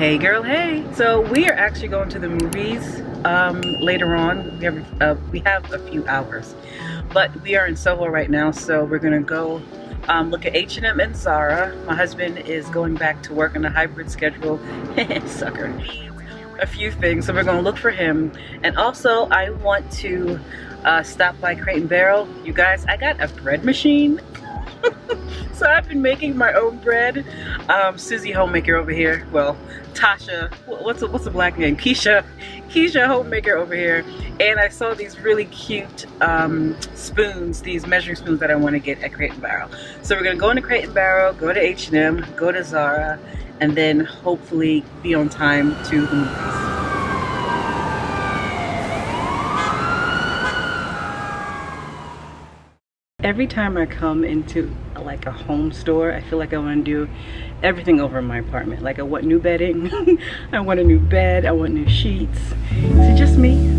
Hey girl, hey. So we are actually going to the movies later on. We have a few hours, but we are in SOHO right now, so we're gonna go look at H&M and Zara. My husband is going back to work on a hybrid schedule. Sucker. A few things, so we're gonna look for him. And also I want to stop by Crate & Barrel. You guys, I got a bread machine. So I've been making my own bread. Susie homemaker over here. Well, Tasha, what's the black name? Keisha homemaker over here. And I saw these really cute spoons, these measuring spoons that I want to get at Crate & Barrel. So we're gonna go into Crate & Barrel, go to H&M, go to Zara, and then hopefully be on time to the movies. Every time I come into like a home store, I feel like I want to do everything over in my apartment. Like I want new bedding, I want a new bed, I want new sheets. Is it just me?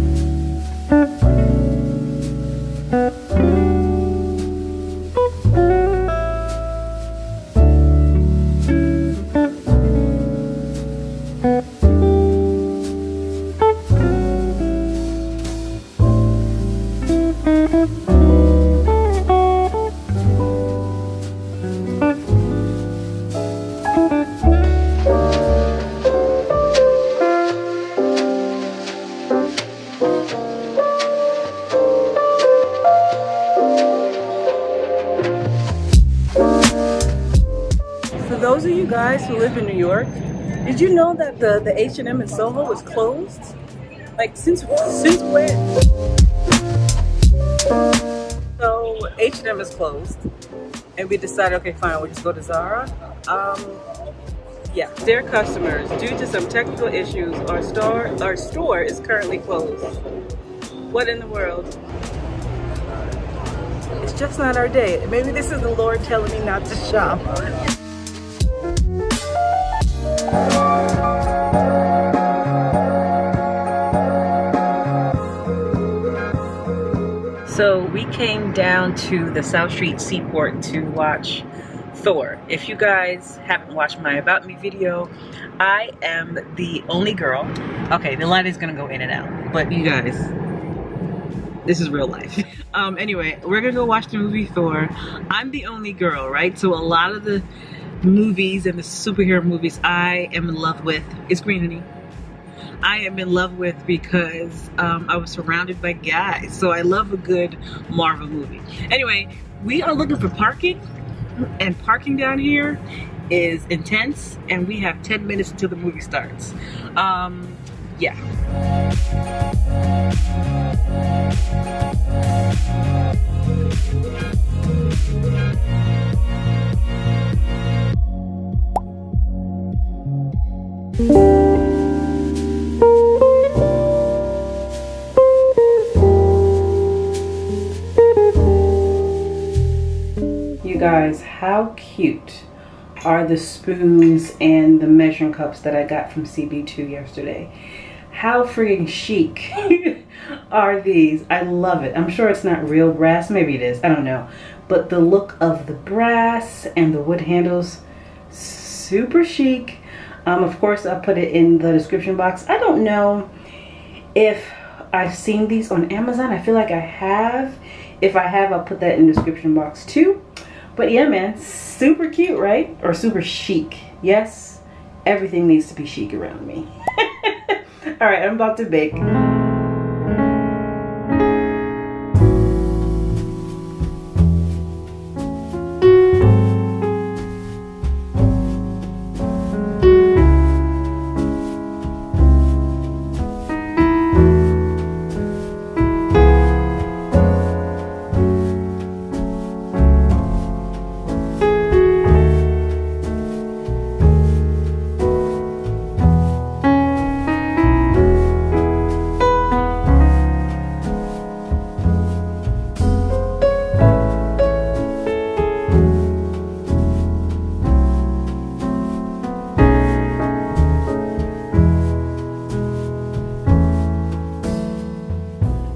Those of you guys who live in New York, did you know that the H&M in SOHO is closed? Like since when? So H&M is closed, and we decided, okay, fine, we'll just go to Zara. Yeah, dear customers, due to some technical issues, our store is currently closed. What in the world? It's just not our day. Maybe this is the Lord telling me not to shop. So we came down to the South Street Seaport to watch Thor. If you guys haven't watched my About Me video, I am the only girl. Okay, the light is gonna go in and out, but you guys, this is real life. Anyway, we're gonna go watch the movie Thor. I'm the only girl, right? So a lot of the movies and the superhero movies I am in love with is Green Honey. I am in love with because I was surrounded by guys, so I love a good Marvel movie. Anyway, we are looking for parking, and parking down here is intense, and we have 10 minutes until the movie starts. Yeah. You guys, how cute are the spoons and the measuring cups that I got from CB2 yesterday? How friggin' chic are these? I love it. I'm sure it's not real brass. Maybe it is. I don't know. But the look of the brass and the wood handles, super chic. Of course, I'll put it in the description box. I don't know if I've seen these on Amazon. I feel like I have. If I have, I'll put that in the description box too. But yeah, man, super cute, right? Or super chic. Yes, everything needs to be chic around me. All right, I'm about to bake.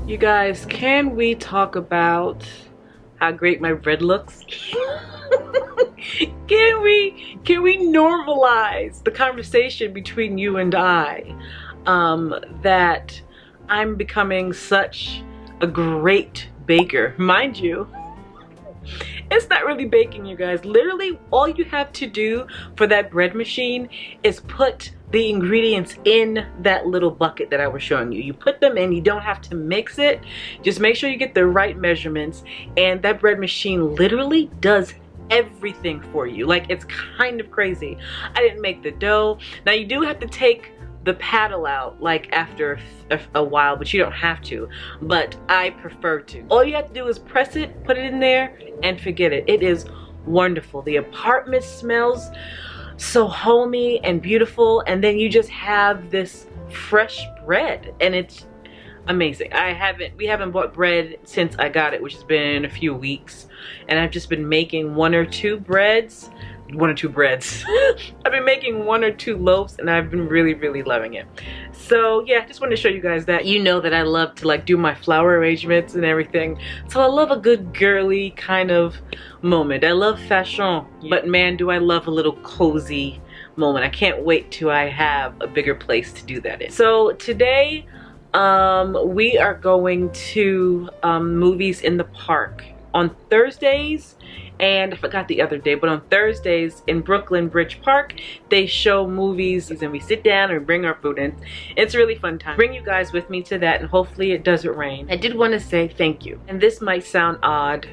You guys, can we talk about how great my bread looks? Can we normalize the conversation between you and I, that I'm becoming such a great baker? Mind you, it's not really baking, you guys. Literally, all you have to do for that bread machine is put the ingredients in that little bucket that I was showing you. You put them in, you don't have to mix it. Just make sure you get the right measurements, and that bread machine literally does everything for you. Like, it's kind of crazy. I didn't make the dough. Now, you do have to take the paddle out like after a while, but you don't have to, but I prefer to. All you have to do is press it, put it in there, and forget it. It is wonderful. The apartment smells so homey and beautiful, and then you just have this fresh bread, and it's amazing. We haven't bought bread since I got it, which has been a few weeks, and I've just been making one or two breads. I've been making one or two loaves, and I've been really loving it. So yeah, just wanted to show you guys that. You know that I love to like do my flower arrangements and everything, so I love a good girly kind of moment. I love fashion, but man, do I love a little cozy moment. I can't wait till I have a bigger place to do that in. So today we are going to movies in the park on Thursdays, and I forgot the other day, but on Thursdays in Brooklyn Bridge Park, they show movies, and we sit down and we bring our food in. It's a really fun time. Bring you guys with me to that, and hopefully it doesn't rain. I did want to say thank you, and this might sound odd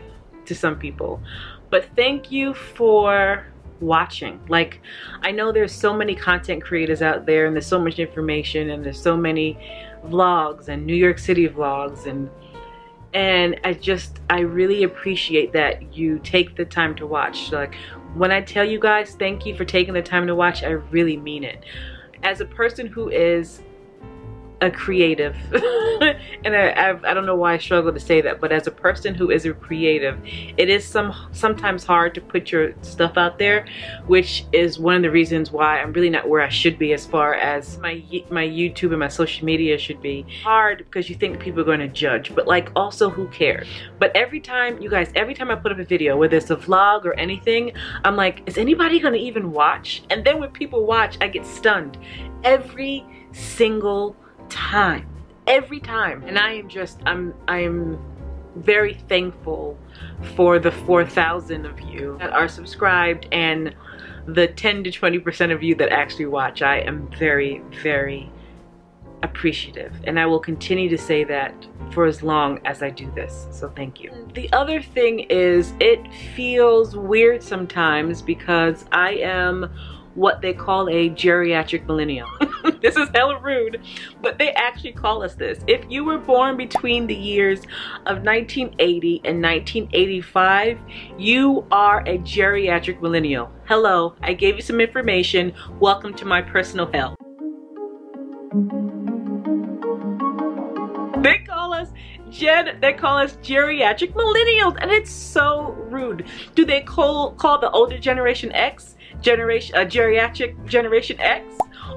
to some people, but thank you for watching. Like, I know there's so many content creators out there, and there's so much information, and there's so many vlogs and New York City vlogs, and I really appreciate that you take the time to watch. Like, when I tell you guys thank you for taking the time to watch, I really mean it. As a person who is a creative, and I don't know why I struggle to say that, but as a person who is a creative, it is sometimes hard to put your stuff out there, which is one of the reasons why I'm really not where I should be as far as my YouTube and my social media should be. Hard because you think people are going to judge, but like, also, who cares? But every time, you guys, every time I put up a video, whether it's a vlog or anything, I'm like, is anybody going to even watch? And then when people watch, I get stunned every single time, every time. And I am very thankful for the 4,000 of you that are subscribed, and the 10 to 20% of you that actually watch. I am very appreciative, and I will continue to say that for as long as I do this. So thank you. The other thing is, it feels weird sometimes because I am what they call a geriatric millennial. This is hella rude, but they actually call us this. If you were born between the years of 1980 and 1985, you are a geriatric millennial. Hello, I gave you some information. Welcome to my personal hell. They call us geriatric millennials, and it's so rude. Do they call the older generation X geriatric generation X,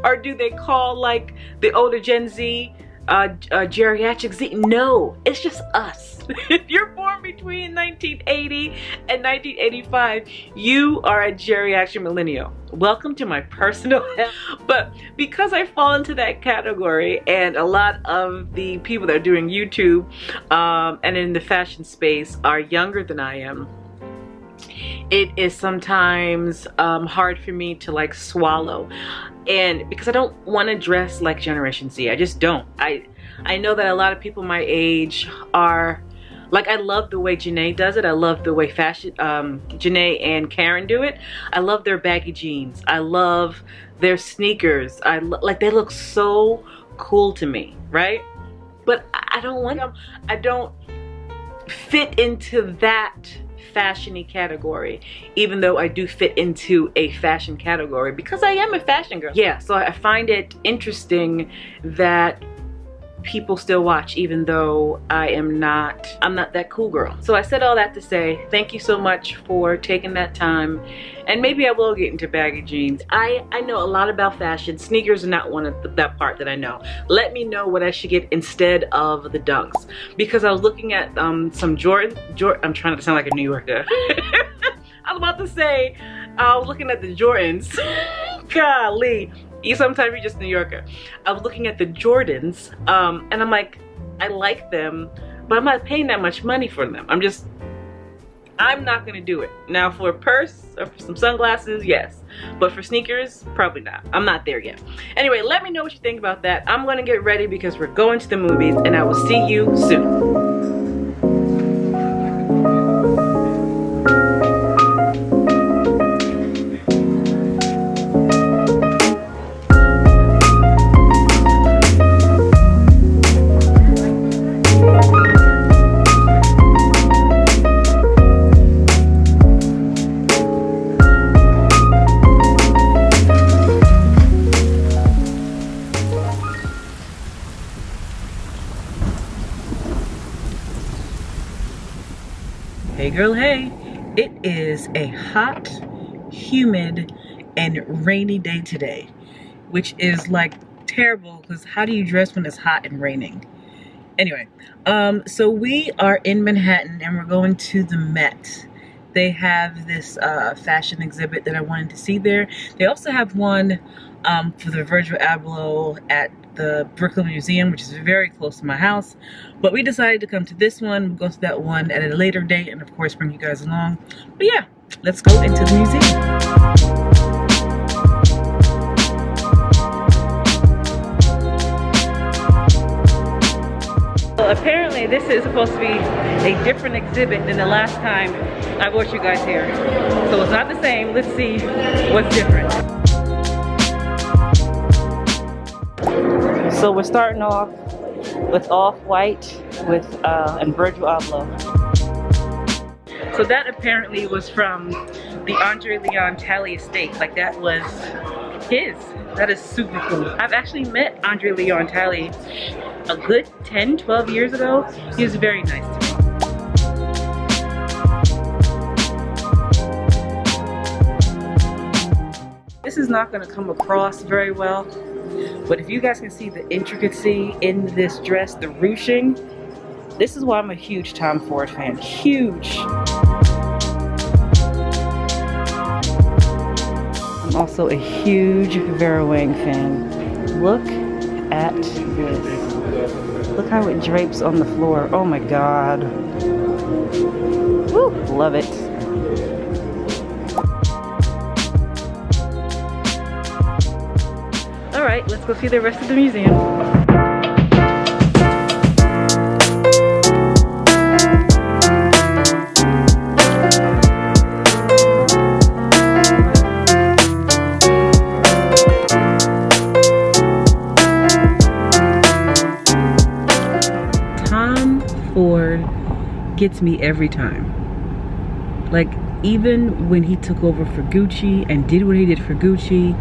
or do they call like the older Gen Z geriatric Z? No, it's just us. If you're born between 1980 and 1985, you are a geriatric millennial. Welcome to my personal hell. But because I fall into that category, and a lot of the people that are doing YouTube and in the fashion space are younger than I am, it is sometimes hard for me to like swallow, and because I don't want to dress like Generation Z. I just don't. I know that a lot of people my age are like, I love the way Janae does it. I love the way Janae and Karen do it. I love their baggy jeans. I love their sneakers. Like, they look so cool to me, right? But I don't want them. I don't fit into that fashiony category, even though I do fit into a fashion category because I am a fashion girl. Yeah, so I find it interesting that people still watch, even though I'm not that cool girl. So I said all that to say thank you so much for taking that time, and maybe I will get into baggy jeans. I know a lot about fashion. Sneakers are not one of that part that I know. Let me know what I should get instead of the Dunks, because I was looking at some Jordan. I'm trying to sound like a New Yorker. I was about to say I was looking at the Jordans. Golly. Sometimes you're just a New Yorker. I was looking at the Jordans, and I'm like, I like them, but I'm not paying that much money for them. I'm not gonna do it. Now for a purse or for some sunglasses, yes. But for sneakers, probably not. I'm not there yet. Anyway, let me know what you think about that. I'm gonna get ready because we're going to the movies, and I will see you soon. Hey girl, hey. It is a hot, humid, and rainy day today, which is like terrible because how do you dress when it's hot and raining? Anyway, so we are in Manhattan and we're going to the Met. They have this fashion exhibit that I wanted to see there. They also have one for the Virgil Abloh at the Brooklyn Museum, which is very close to my house. But we decided to come to this one. We'll go to that one at a later date and of course bring you guys along. But yeah, let's go into the museum. Well, apparently this is supposed to be a different exhibit than the last time I brought you guys here. So it's not the same. Let's see what's different. So we're starting off with Off-White and Virgil Abloh. So that apparently was from the Andre Leon Talley estate. Like that was his. That is super cool. I've actually met Andre Leon Talley a good 10, 12 years ago. He was very nice to me. This is not going to come across very well. But if you guys can see the intricacy in this dress, the ruching, this is why I'm a huge Tom Ford fan. Huge. I'm also a huge Vera Wang fan. Look at this. Look how it drapes on the floor. Oh my God. Woo, love it. All right, let's go see the rest of the museum. Tom Ford gets me every time. Like, even when he took over for Gucci and did what he did for Gucci,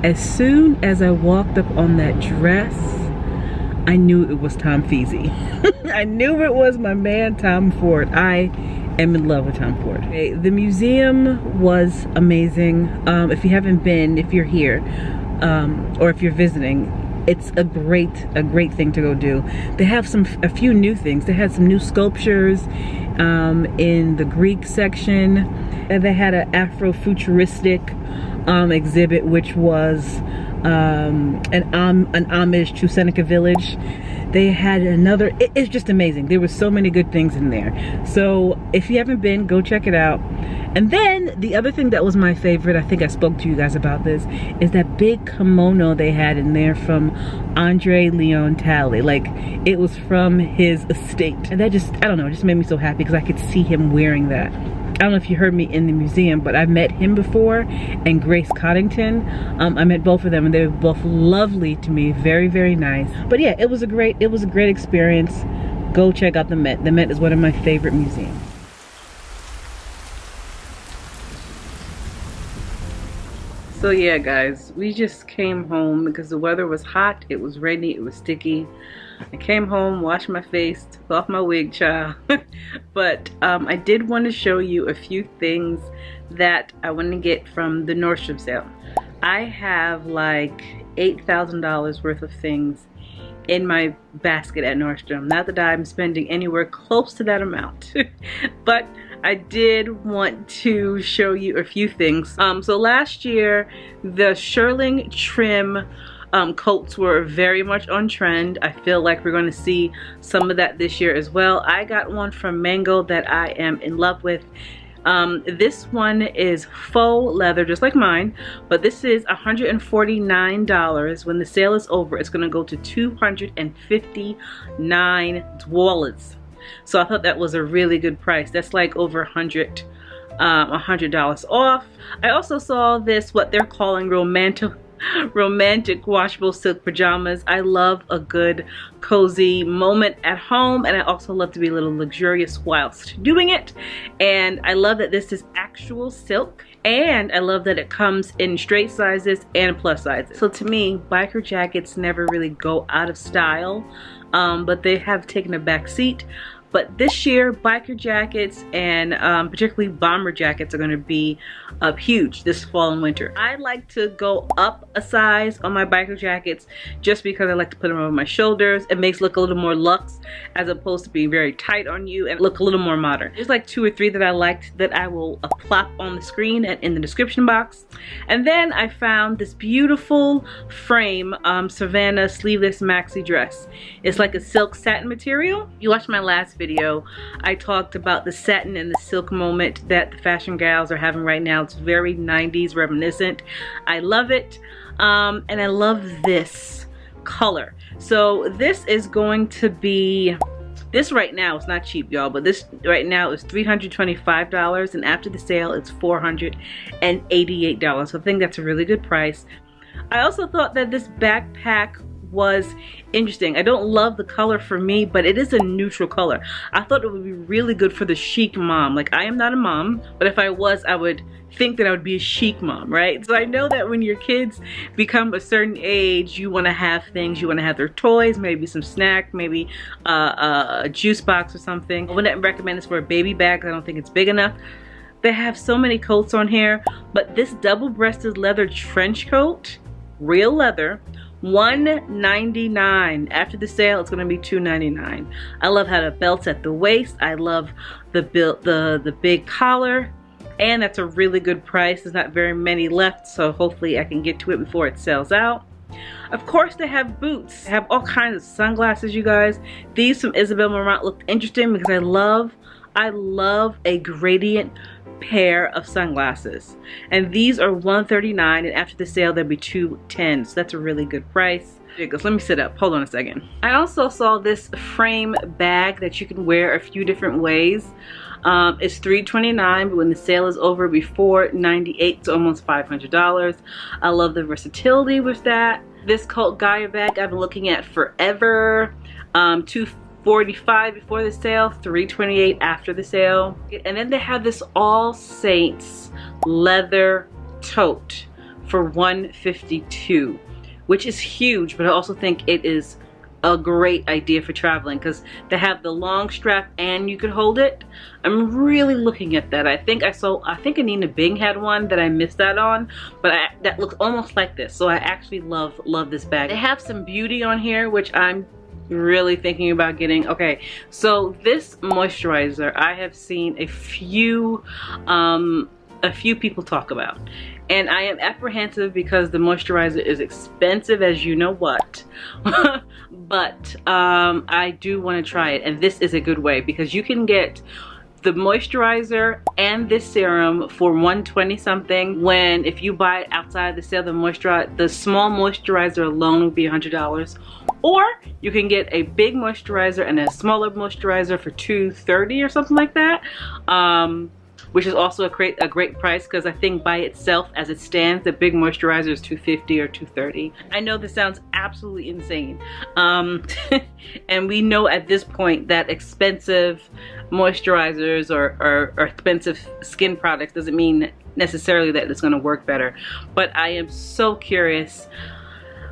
as soon as I walked up on that dress, I knew it was Tom Feezy. I knew it was my man Tom Ford. I am in love with Tom Ford. Okay, the museum was amazing. If you haven't been, if you're here, or if you're visiting, it's a great thing to go do. They have a few new things. They had some new sculptures in the Greek section, and they had an Afrofuturistic exhibit, which was an homage to Seneca Village. They had another, it's just amazing. There were so many good things in there. So if you haven't been, go check it out. And then the other thing that was my favorite, I think I spoke to you guys about this, is that big kimono they had in there from Andre Leon Talley. Like, it was from his estate. And that just, I don't know, it just made me so happy because I could see him wearing that. I don't know if you heard me in the museum, but I've met him before, and Grace Coddington. I met both of them, and they were both lovely to me, very, very nice. But yeah, it was a great experience. Go check out the Met. The Met is one of my favorite museums. So yeah, guys, we just came home because the weather was hot, it was rainy, it was sticky. I came home, washed my face, took off my wig, child. But I did want to show you a few things that I want to get from the Nordstrom sale. I have like $8,000 worth of things in my basket at Nordstrom. Not that I'm spending anywhere close to that amount. But I did want to show you a few things. So last year, the Shearling trim coats were very much on trend. I feel like we're going to see some of that this year as well. I got one from Mango that I am in love with. This one is faux leather, just like mine, but this is $149. When the sale is over, it's going to go to $259. So I thought that was a really good price. That's like over $100 off. I also saw this, what they're calling romantic washable silk pajamas. I love a good cozy moment at home, and I also love to be a little luxurious whilst doing it. And I love that this is actual silk, and I love that it comes in straight sizes and plus sizes. So to me, biker jackets never really go out of style, but they have taken a back seat. But this year, biker jackets and particularly bomber jackets are going to be huge this fall and winter. I like to go up a size on my biker jackets just because I like to put them over my shoulders. It makes it look a little more luxe as opposed to being very tight on you and look a little more modern. There's like 2 or 3 that I liked that I will plop on the screen and in the description box. And then I found this beautiful frame Savannah sleeveless maxi dress. It's like a silk satin material. You watched my last video, I talked about the satin and the silk moment that the fashion gals are having right now. It's very 90s reminiscent. I love it, and I love this color. So this is going to be, this right now is not cheap, y'all, but this right now is $325, and after the sale it's $488. So I think that's a really good price. I also thought that this backpack was interesting. I don't love the color for me, but it is a neutral color. I thought it would be really good for the chic mom. Like, I am not a mom, but if I was, I would think that I would be a chic mom, right? So I know that when your kids become a certain age, you want to have things. You want to have their toys, maybe some snack, maybe a juice box or something. I wouldn't recommend this for a baby bag. I don't think it's big enough. They have so many coats on here, but this double-breasted leather trench coat, real leather, $199. After the sale, it's gonna be $299. I love how the belt's at the waist. I love the big collar, and that's a really good price. There's not very many left, so hopefully I can get to it before it sells out. Of course, they have boots. They have all kinds of sunglasses, you guys. These from Isabel Marant looked interesting because I love a gradient pair of sunglasses, and these are $139, and after the sale they'll be $210. So that's a really good price. There it goes. Let me sit up, hold on a second. I also saw this frame bag that you can wear a few different ways. It's $329, but when the sale is over, it'll be $498, so almost $500. I love the versatility with that. This Cult Gaia bag I've been looking at forever. $245 before the sale, $328 after the sale. And then they have this All Saints leather tote for $152, which is huge, but I also think it is a great idea for traveling because they have the long strap and you could hold it. I'm really looking at that. I think Anina Bing had one that I missed out on, but that looks almost like this. So I actually love this bag. They have some beauty on here, which I'm really thinking about getting. Okay, so this moisturizer I have seen a few people talk about, and I am apprehensive because the moisturizer is expensive as you know what. But I do want to try it, and this is a good way because you can get the moisturizer and this serum for $120 something, when if you buy it outside the sale, the small moisturizer alone will be $100. Or you can get a big moisturizer and a smaller moisturizer for $230 or something like that, which is also a great price because I think by itself as it stands, the big moisturizer is $250 or $230. I know this sounds absolutely insane, and we know at this point that expensive moisturizers or expensive skin products doesn't mean necessarily that it's going to work better. But I am so curious.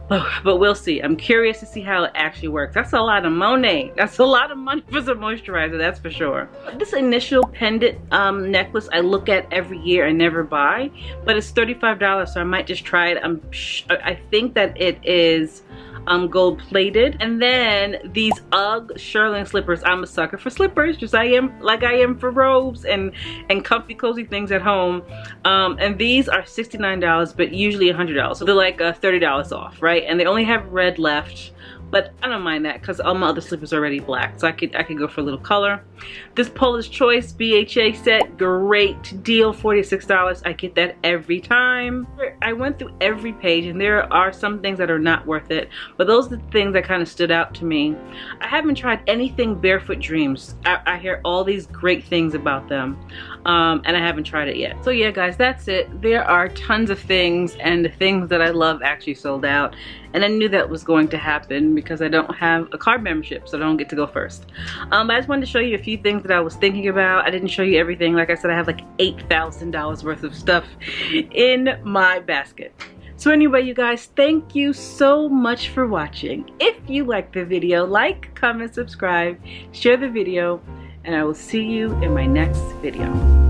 But we'll see. I'm curious to see how it actually works. That's a lot of money. That's a lot of money for some moisturizer, that's for sure. This initial pendant necklace I look at every year and never buy, but it's $35, so I might just try it. I think that it is gold plated. And then these UGG Shearling slippers. I'm a sucker for slippers, just I am for robes and comfy cozy things at home. And these are $69, but usually $100, so they're like $30 off, right? And they only have red left, but I don't mind that because all my other slippers are already black, so I could go for a little color. This Paula's Choice BHA set, great deal, $46. I get that every time. I went through every page and there are some things that are not worth it, but those are the things that kind of stood out to me. I haven't tried anything Barefoot Dreams. I hear all these great things about them, and I haven't tried it yet. So yeah guys, that's it. There are tons of things, and the things that I love actually sold out, and I knew that was going to happen because I don't have a card membership, so I don't get to go first. I just wanted to show you a few things that I was thinking about. I didn't show you everything. Like I said, I have like $8,000 worth of stuff in my basket. So anyway, you guys, thank you so much for watching. If you liked the video, like, comment, subscribe, share the video, and I will see you in my next video.